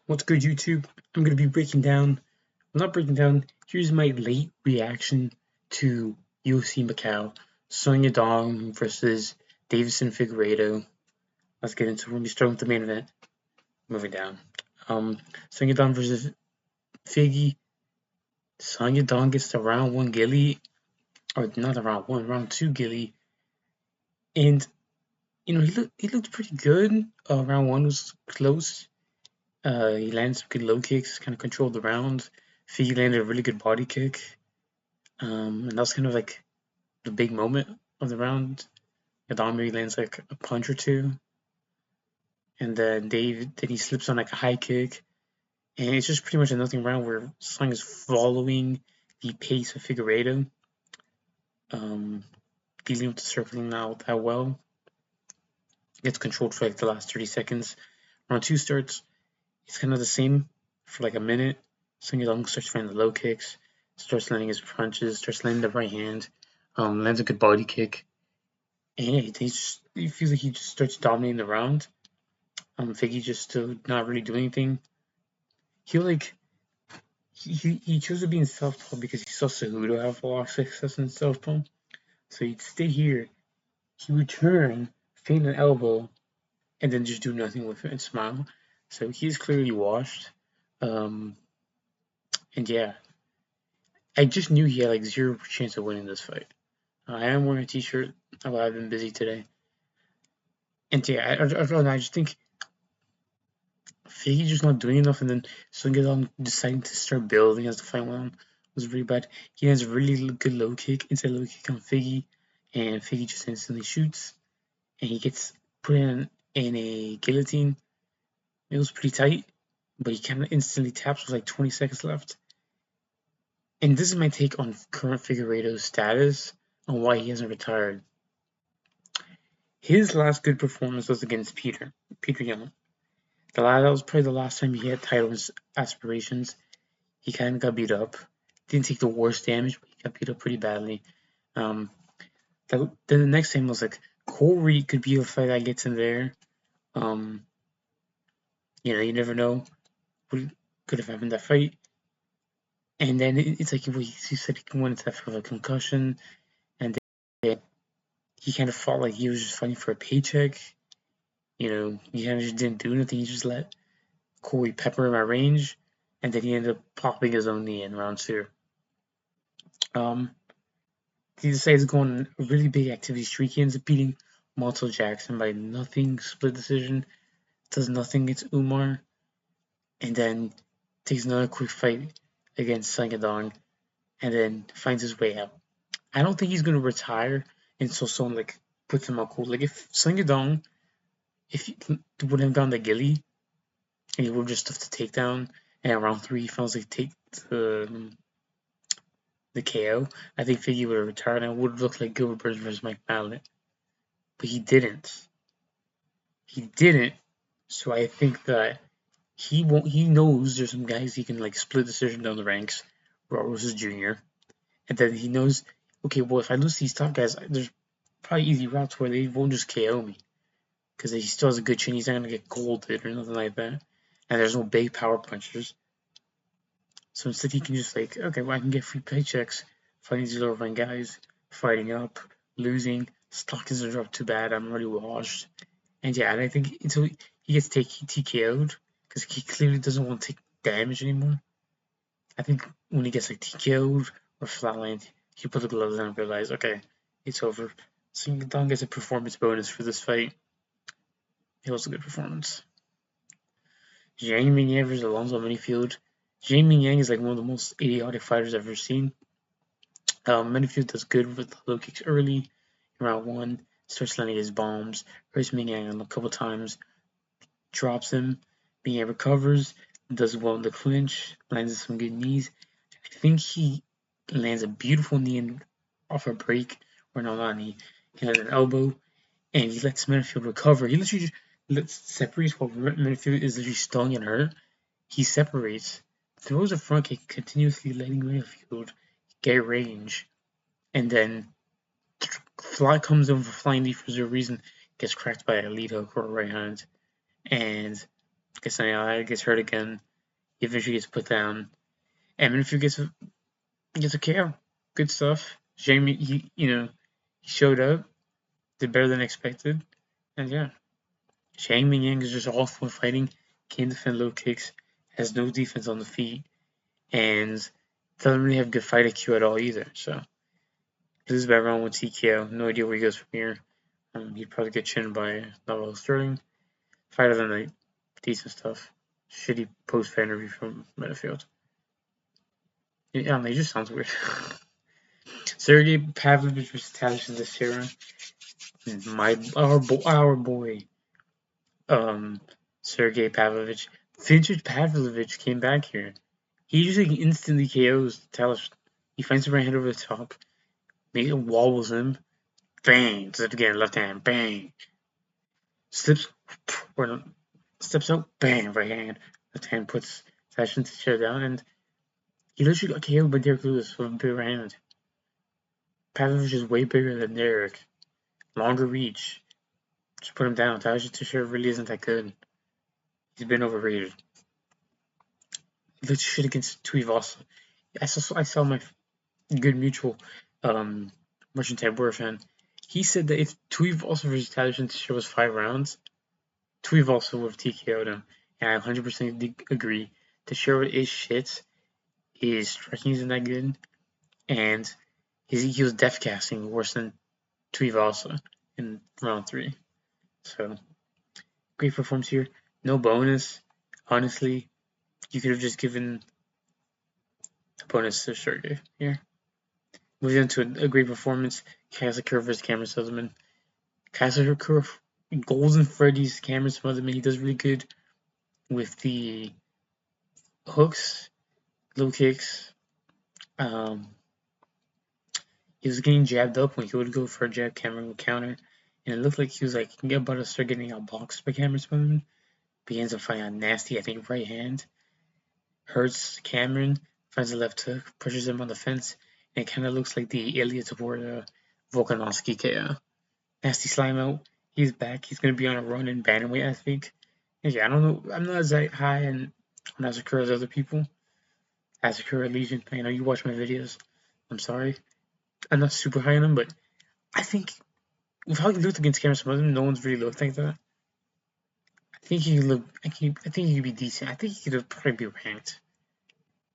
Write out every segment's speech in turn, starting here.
What's good, YouTube? I'm going to be breaking down, not breaking down, here's my late reaction to UFC Macau. Song Yadong versus Davison Figueiredo. Let's get into it. We're going to be starting with the main event. Moving down. Song Yadong versus Figgy. Song Yadong gets the round one gilly, or not the round one, round two gilly. And, he looked pretty good. Round one was close. He landed some good low kicks, kind of controlled the round. Figgy landed a really good body kick. And that was kind of like the big moment of the round. Adami lands like a punch or two. And then he slips on like a high kick. And it's just pretty much a nothing round where Sung is following the pace of Figueiredo. Dealing with the circling not that well. Gets controlled for like the last 30 seconds. Round two starts. It's kind of the same for like a minute. Sung Yadong starts finding the low kicks, starts landing his punches, starts landing the right hand, lands a good body kick, and yeah, he feels like he just starts dominating the round. Figgy just still not really doing anything. He chose to be in southpaw because he saw Cejudo have a lot of success in southpaw. So he'd stay here, he would turn, feint an elbow, and then just do nothing with it and smile. So he's clearly washed. Um, and yeah, I just knew he had like 0% of winning this fight. I am wearing a t-shirt. I've been busy today. And yeah, I just think Figgy just not doing enough, and then Sung Yadong deciding to start building as the fight went on was really bad. He has a really good low kick, inside low kick on Figgy, and Figgy just instantly shoots, and he gets put in a guillotine. It was pretty tight, but he kind of instantly taps with like 20 seconds left. And this is my take on current Figueiredo's status, on why he hasn't retired. His last good performance was against Peter Young. That was probably the last time he had title aspirations. He kind of got beat up. Didn't take the worst damage, but he got beat up pretty badly. Then the next time was like Corey could be a fight that gets in there. You never know what could have happened that fight. And then it's like he said he went into for a concussion, and then he kind of felt like he was just fighting for a paycheck. He kind of just didn't do anything. He just let Corey pepper him at range, and then he ended up popping his own knee in round two. He decides to go on a really big activity streak. He ends up beating Montel Jackson by nothing, split decision, does nothing against Umar, and then takes another quick fight against Sung Yadong, and then finds his way out. I don't think he's going to retire until someone like puts him out cold. Like if Sung Yadong, if he would have gone the Gilly, and he would have just stuffed the takedown, and at round three he finds like take the KO, I think Figgy would have retired and it would have looked like Gilbert Burns versus Mike Mallet. But he didn't. He didn't. So I think that he knows there's some guys he can like split decision down the ranks, Robert versus Jr. And then he knows, okay, well if I lose these top guys, there's probably easy routes where they won't just KO me. Because he still has a good chin, he's not gonna get golded or nothing like that. And there's no big power punchers. So instead he can just like, okay, well I can get free paychecks fighting these lower rank guys, fighting up, losing, stock doesn't drop too bad, I'm already washed. And yeah, and I think until he gets TKO'd, because he clearly doesn't want to take damage anymore. I think when he gets like TKO'd or flatlined, he'll put the gloves on and realize, okay, it's over. So Yadong gets a performance bonus for this fight. It was a good performance. Zhang Mingyang versus Alonzo Manyfield. Zhang Mingyang is like one of the most idiotic fighters I've ever seen. Manyfield does good with low kicks early in round one, starts landing his bombs, hurts Mingyang a couple times, drops him. Mingyang recovers, does well in the clinch, lands some good knees. I think he lands a beautiful knee off a break, or no, not a knee. He lands an elbow, and he lets Manyfield recover. He literally just separates while Manyfield is literally stung and hurt. He separates, throws a front kick, continuously letting Manyfield get range, and then Fly comes in for flying knee for zero reason, gets cracked by a lead hook or a right hand, and gets hurt again. He eventually gets put down. And Minfield gets a KO. Good stuff. Jamie, he showed up, did better than expected, and yeah, Shang Ming Yang is just awful at fighting. Can't defend low kicks. Has no defense on the feet, and doesn't really have good fight IQ at all either. So loses by round one TKO. No idea where he goes from here. He'd probably get chinned by Novel Sterling. Fight of the night. Decent stuff. Shitty post-fight interview from Metafield. Yeah, it just sounds weird. Sergey Pavlovich was established in this era. Our boy, Sergey Pavlovich. Vintage Pavlovich came back here. He usually instantly KOs Talish. He finds the right hand over the top. Maybe wobbles him. Bang! Does it again, left hand. Bang! Steps out. Bang! Right hand. Left hand puts Session to shut down, and he literally got KO'd by Derek Lewis with a big right hand. Pavlovich is way bigger than Derek. Longer reach. Just put him down. Talish Tisher really isn't that good. He's been overrated. He looked shit against Tuivasa. I saw my good mutual Merchant Tabor fan. He said that if Tuivasa versus Talish Tisher was 5 rounds, Tuivasa would have TKO'd him. And I 100% agree. Tisher is shit. His striking isn't that good. And he was death casting worse than Tuivasa in round 3. So, great performance here. No bonus. Honestly, you could have just given a bonus to Sergey here. Moving on to a great performance. Kazuchika versus Cameron Sutherland. Kazuchika, Golden Freddy's Cameron Sutherland. He does really good with the hooks, low kicks. He was getting jabbed up when he would go for a jab, Cameron would counter. And it looked like he was like about to start getting outboxed by Cameron Sutherland. But he ends up fighting a nasty, I think, right hand. Hurts Cameron, finds the left hook, pushes him on the fence, and it kind of looks like the Ilya Taborda Volkanovski KO. Nasty slime out. He's back. He's going to be on a run in bantamweight, I think. And yeah, I don't know. I'm not as high on Asakura as other people. Asakura Legion. I know you watch my videos. I'm sorry. I'm not super high on him, but I think with how he looked against Cameron Sutherland, no one's really looked like that. I think he could be decent. I think he could probably be ranked.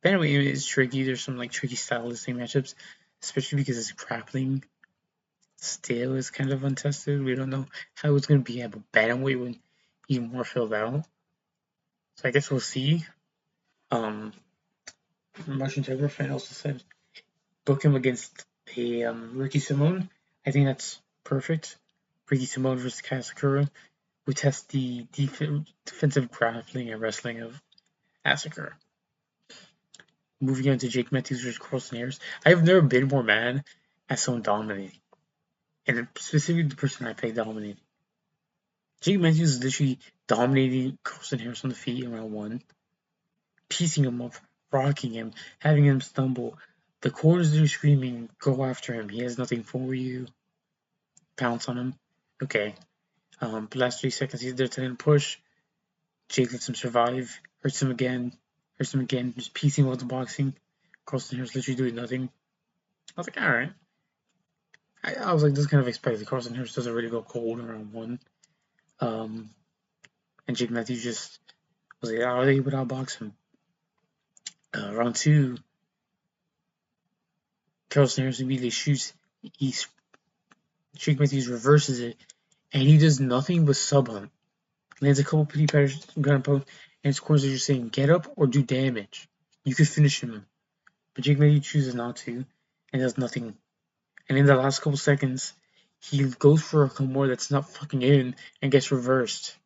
But anyway, it's tricky. There's some like tricky stylistic matchups, especially because his grappling still is kind of untested. We don't know how it's going to be at bantamweight when even more filled out. So I guess we'll see. Russian Tiger fan also said book him against a Ricky Simone. I think that's perfect. Ricky Simone versus Kazuchika. We test the defensive grappling and wrestling of Asakura. Moving on to Jake Matthews versus Carlson Harris. I've never been more mad at someone dominating. And specifically the person I picked dominating. Jake Matthews is literally dominating Carlson Harris on the feet in round 1. Piecing him up, rocking him, having him stumble. The corners are screaming, go after him. He has nothing for you. Pounce on him. Okay. Last 3 seconds, he's there to push. Jake lets him survive. Hurts him again. Just piecing him with the boxing. Carlson Harris literally doing nothing. I was like, alright. I was like, this is kind of expected. Carlson Harris doesn't really go cold in round 1. And Jake Matthews just was like, oh, they would outbox him. Round 2, Carlson Harris immediately shoots. Jake Matthews reverses it, and he does nothing but sub hunt. Lands a couple pity patters, ground pound, and his corners are just saying, get up or do damage. You could finish him. But Jake Matthews chooses not to, and does nothing. And in the last couple seconds, he goes for a Kimura that's not fucking in, and gets reversed.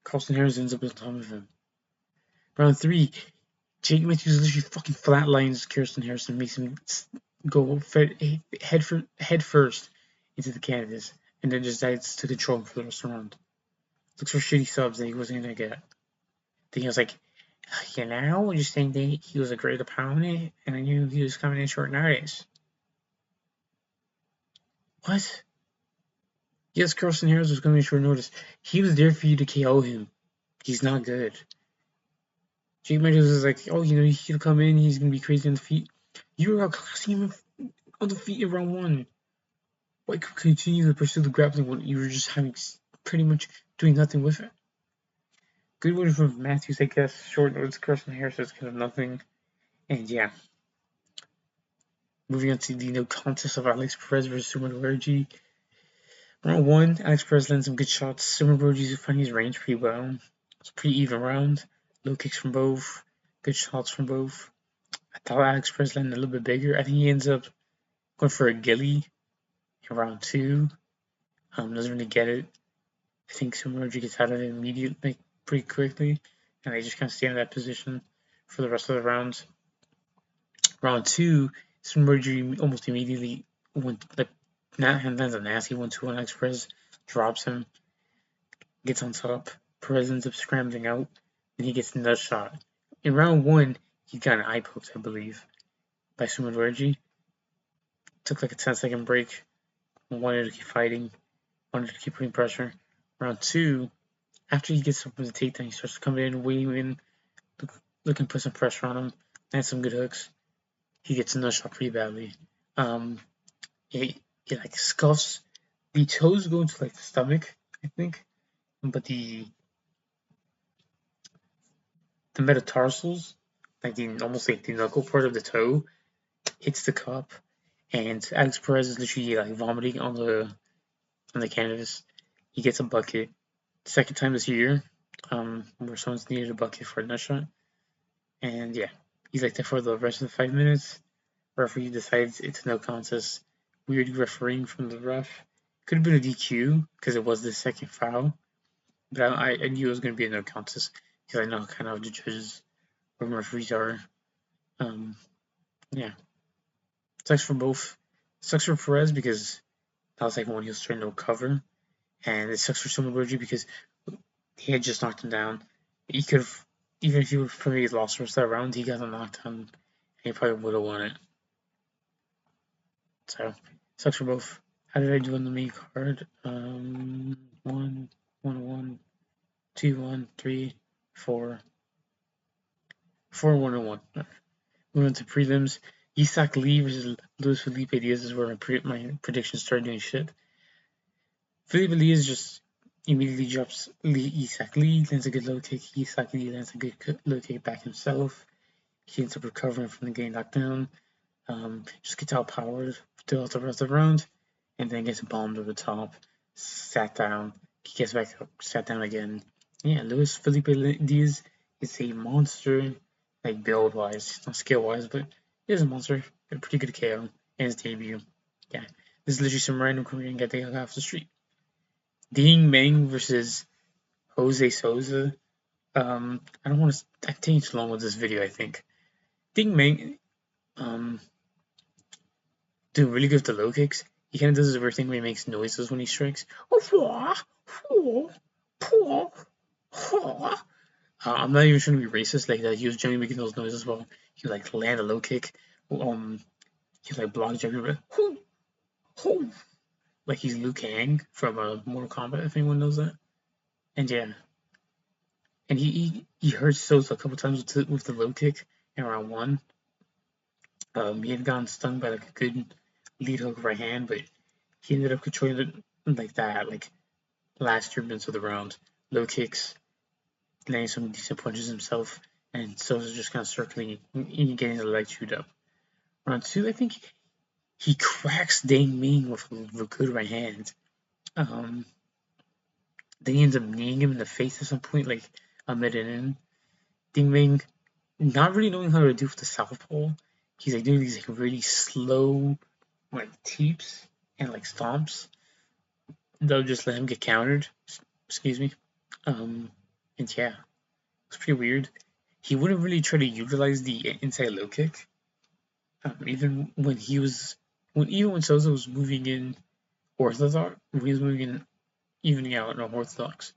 Carlson Harris ends up on top of him. Round 3, Jake Matthews literally fucking flatlines Carlson Harris and makes him go head first into the canvas, and then decides to control him for the rest of the round. Looks for shitty subs that he wasn't gonna get. Then he was like, just think that he was a great opponent, and I knew he was coming in short notice. What? Yes, Carlson Harris was coming in short notice. He was there for you to KO him. He's not good. Jake Matthews is like, oh, he'll come in, he's gonna be crazy on the feet. You were outclassing him on the feet in round one. Why continue to pursue the grappling when you were just having pretty much doing nothing with it? Good win from Matthews, I guess. Short notice, Carson Harris is kind of nothing. And yeah, moving on to the no contest of Alex Perez versus Summer Luigi. Round one, Alex Perez lands some good shots. Summer Luigi's finding his range pretty well. It's a pretty even round. Low kicks from both. Good shots from both. I thought Alex Perez landed a little bit bigger. I think he ends up going for a gilly in round two. Doesn't really get it. I think Summer Luigi gets out of it immediately, pretty quickly, and they just kind of stay in that position for the rest of the rounds. Round two, Submergy almost immediately went lands a nasty 1-2 on Alex Perez, drops him, gets on top. Perez ends up scrambling out, and he gets another shot. In round one, he got an eye poked, I believe, by Submergy. Took like a 10-second break, wanted to keep fighting, wanted to keep putting pressure. Round two, after he gets up with the takedown, he starts coming in, weighing in, looking to put some pressure on him, lands some good hooks. He gets another shot pretty badly. He like scuffs. The toes go into like the stomach, I think, but the metatarsals, like almost like the knuckle part of the toe, hits the cup, and Alex Perez is literally like vomiting on the canvas. He gets a bucket. Second time this year, where someone's needed a bucket for a nut shot, and yeah, he's like there for the rest of the 5 minutes. Referee decides it's no contest. Weird refereeing from the ref. Could have been a DQ because it was the second foul, but I knew it was going to be a no contest because I know kind of the judges or referees are. Yeah, sucks for both. Sucks for Perez because that was like when he was trying to recover, and it sucks for Sumaburgi because he had just knocked him down. He could have, even if he would probably lost the rest of that round, he got a knockdown, and he probably would have won it. So sucks for both. How did I do on the main card? 1-1, 2-1, 3, 4, 4-1-1. Moving on to prelims. Isak Lee versus Luis Felipe Diaz is where my predictions started doing shit. Felipe Diaz just immediately drops Isak Lee, lands a good low kick. Isak Lee lands a good low kick back himself. He ends up recovering from the getting knocked down. Just gets outpowered throughout the rest of the round, and then gets bombed over the top, sat down, he gets back up, sat down again. Yeah, Luis Felipe Diaz is a monster, like build wise, not skill wise, but he is a monster. A pretty good KO in his debut. Yeah, this is literally some random Korean guy they got off the street. Ding Meng versus Jose Souza. I don't want to. I'm taking too long with this video. I think Ding Meng, doing really good with the low kicks. He kind of does this weird thing where he makes noises when he strikes. I'm not even trying to be racist like that. He was generally making those noises while he like land a low kick. He like block jump, like he's Liu Kang from Mortal Kombat. If anyone knows that. And yeah, and he hurt Sosa a couple times with the low kick in round one. He had gotten stung by like a good lead hook right hand, but he ended up controlling it like that, like last 3 minutes of the round. Low kicks, landing some decent punches himself, and Sosa just kind of circling and getting the leg chewed up. Round two, I think he cracks Dang Ming with a good right hand. Then he ends up kneeing him in the face at some point, like a minute in. Ding Ming, not really knowing how to do with the southpaw, he's like doing these like really slow like teeps and like stomps. They'll just let him get countered. Excuse me. And yeah, it's pretty weird. He wouldn't really try to utilize the inside low kick. Even when Sosa was moving in orthodox, when he was moving in evening out in orthodox,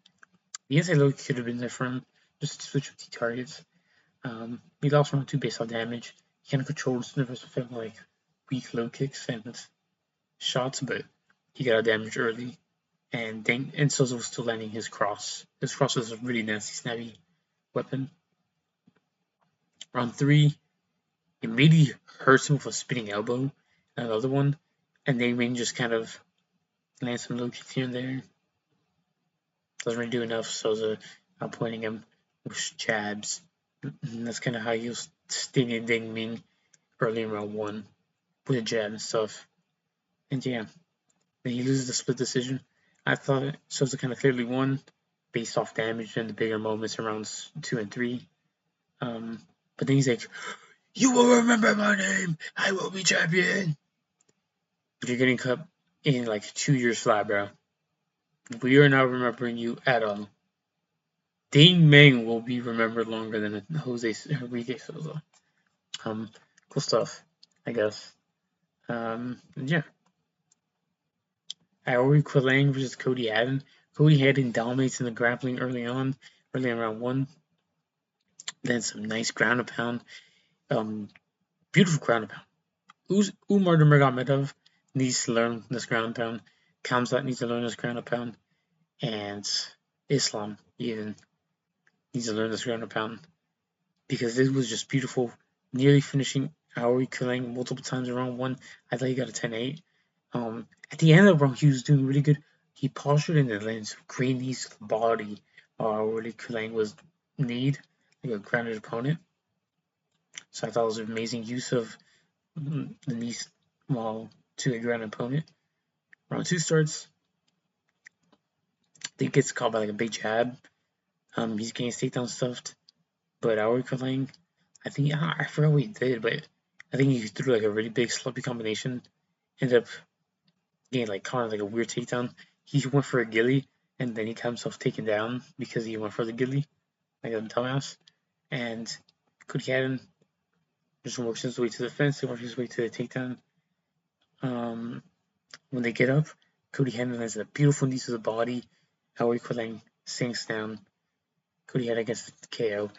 the inside low kick could have been there for him just to switch with the targets. He lost round two based on damage. He kind of controls the rest of him like weak low kicks and shots, but he got damaged early. and Souza was still landing his cross. His cross was a really nasty, snappy weapon. Round 3, immediately hurts him with a spinning elbow, and another one, and Damien just kind of lands some low kicks here and there. Doesn't really do enough. Souza outpointing him with jabs. And that's kind of how he was stinging Damien early in round 1 with a jab and stuff. And yeah, then he loses the split decision. I thought Souza kind of clearly won based off damage and the bigger moments in rounds 2 and 3. But then he's like, "You will remember my name. I will be champion." But you're getting cut in like 2 years flat, bro. We are not remembering you at all. Ding Meng will be remembered longer than Enrique Souza. Cool stuff, I guess. Yeah. Aori Quilang versus Cody Haddon. Cody Haddon dominates in the grappling early in round 1. Then some nice ground and pound. Beautiful ground and pound. Umar Nurmagomedov needs to learn this ground and pound. Khamzat needs to learn this ground and pound. And Islam even needs to learn this ground and pound. Because this was just beautiful. Nearly finishing Aori Quilang multiple times in round 1. I thought he got a 10-8. At the end of the round, he was doing really good. He postured in the lens, great knees to the body. Aori Quilang was kneed, like a grounded opponent. So I thought it was an amazing use of the knees to a grounded opponent. Round 2 starts. He gets caught by like a big jab. He's getting his takedown stuffed. But Aori Quilang, I forgot what he did, but I think he threw like a really big sloppy combination. Ended up getting like caught like a weird takedown. He went for a gilly, and then he got himself taken down because he went for the gilly, like a dumbass. And Cody Haddon just works his way to the fence, he works his way to the takedown. When they get up, Cody Haddon has a beautiful knee to the body. Aori Quilang sinks down. Cody Haddon gets the KO.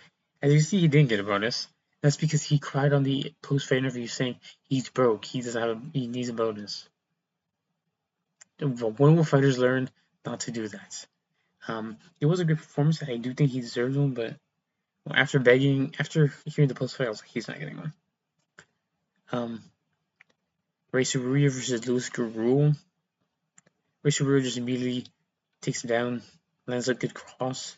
As you see, he didn't get a bonus. That's because he cried on the post-fight interview saying he's broke. He needs a bonus. When will fighters learn not to do that? It was a good performance. I do think he deserves one, but after hearing the post-fight, I was like, he's not getting one. Ray Suruya versus Luis Garul. Ray Suruya just immediately takes him down, lands a good cross,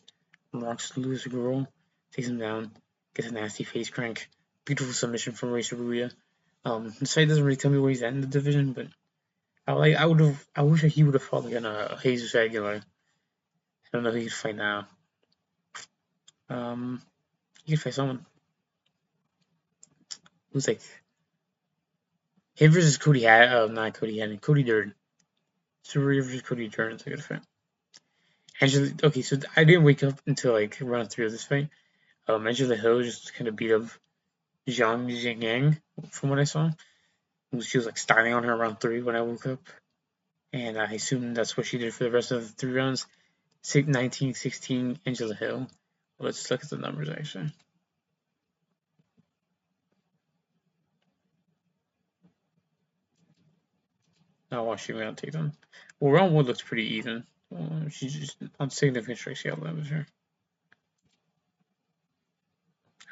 rocks Luis Garul, takes him down, gets a nasty face crank. Beautiful submission from Ray Suruya. This fight doesn't really tell me where he's at in the division, but I wish he would have fought like Jesus Aguilar. I don't know who he could fight now. He could fight someone. Who's like him versus Cody not Cody Haddon, Cody Durden. Suruya versus Cody Durden is a good fight. Angela, okay, so I didn't wake up until like round 3 of this fight. Angela Hill just kind of beat up Zhang Jingyang from what I saw. She was like styling on her around 3 when I woke up. And I assume that's what she did for the rest of the 3 rounds. 19-16, Angela Hill. Let's look at the numbers actually. I'll watch you out take them. Well, round 1 looks pretty even. She's just on significant strikes. She outlanded her.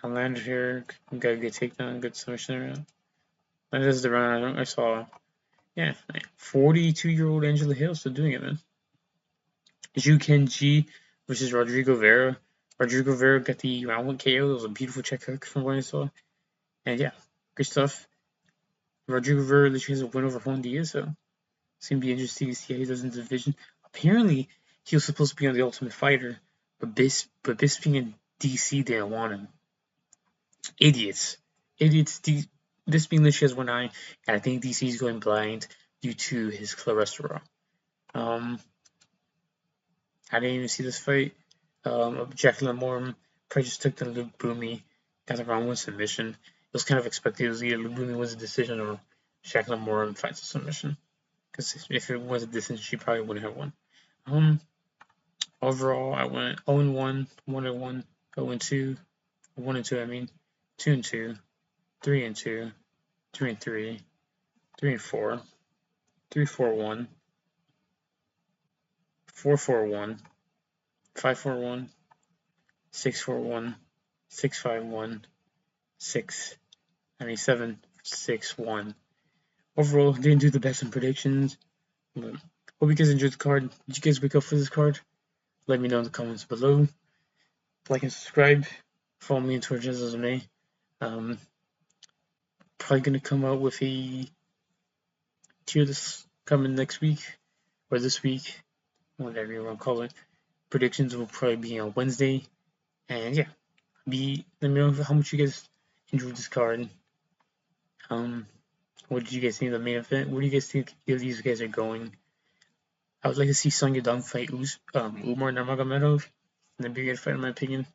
I landed here. Got a good takedown, good submission around. And this is the round I saw. Yeah, 42-year-old Angela Hill still doing it, man. Zhu Kenji versus Rodrigo Vera. Rodrigo Vera got the round 1 KO. It was a beautiful check hook from what I saw. And yeah, good stuff. Rodrigo Vera literally has a win over Juan Diaz, so it's going to be interesting to see how he does in the division. Apparently, he was supposed to be on the Ultimate Fighter, but Bisping and DC didn't want him. Idiots. Bisping literally has one eye, and I think DC is going blind due to his cholesterol. I didn't even see this fight. Jacqueline Moore just took the Luke Boomy, got the round 1 submission. It was kind of expected. It was either Luke Boomy wins a decision or Jacqueline Moore fights a submission. Because if it was a decision, she probably wouldn't have won. Overall, I went 0-1, 1-1, 0-2, 1-2. I mean, 2-2, 3-2, 3-3, 3-4, 3-4-1. 441, 541, 641, 651, 697, 6-1. Overall, didn't do the best in predictions. But hope you guys enjoyed the card. Did you guys wake up for this card? Let me know in the comments below. Like and subscribe. Follow me on Twitter, jazzlovesmma. Probably gonna come out with a tier this coming next week or this week, whatever you want to call it. Predictions will probably be on Wednesday, and yeah, let me know how much you guys enjoyed this card. What did you guys think of the main event? Where do you guys think these guys are going? I would like to see Sung Yadong fight Umar Nurmagomedov in a bigger fight, in my opinion.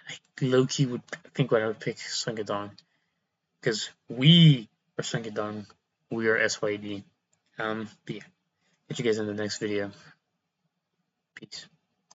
I low-key would think I would pick Sung Yadong because we are Sung Yadong, we are SYD. But yeah, catch you guys in the next video. Peace.